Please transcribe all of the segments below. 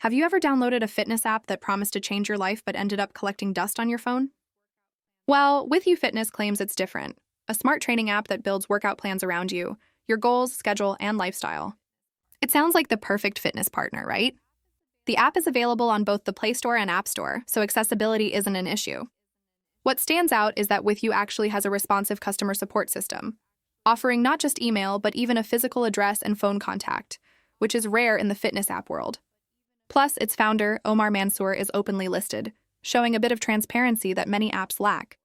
Have you ever downloaded a fitness app that promised to change your life but ended up collecting dust on your phone? Well, WithU Fitness claims it's different. A smart training app that builds workout plans around you, your goals, schedule, and lifestyle. It sounds like the perfect fitness partner, right? The app is available on both the Play Store and App Store, so accessibility isn't an issue. What stands out is that WithU actually has a responsive customer support system, offering not just email, but even a physical address and phone contact, which is rare in the fitness app world. Plus, its founder, Omar Mansour, is openly listed, showing a bit of transparency that many apps lack.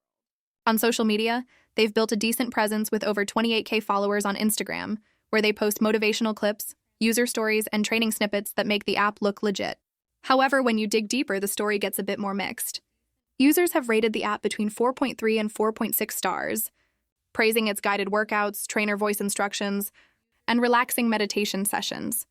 On social media, they've built a decent presence with over 28K followers on Instagram, where they post motivational clips, user stories, and training snippets that make the app look legit. However, when you dig deeper, the story gets a bit more mixed. Users have rated the app between 4.3 and 4.6 stars, praising its guided workouts, trainer voice instructions, and relaxing meditation sessions.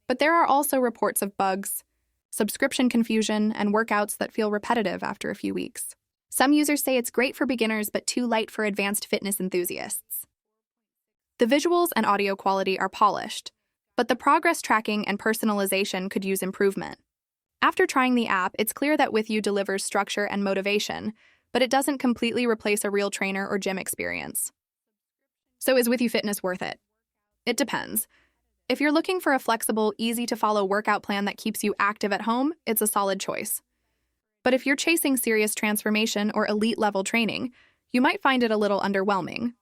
But there are also reports of bugs, subscription confusion, and workouts that feel repetitive after a few weeks. Some users say it's great for beginners but too light for advanced fitness enthusiasts. The visuals and audio quality are polished, but the progress tracking and personalization could use improvement. After trying the app, it's clear that WithU delivers structure and motivation, but it doesn't completely replace a real trainer or gym experience. So is WithU Fitness worth it? It depends. If you're looking for a flexible, easy-to-follow workout plan that keeps you active at home, it's a solid choice. But if you're chasing serious transformation or elite-level training, you might find it a little underwhelming.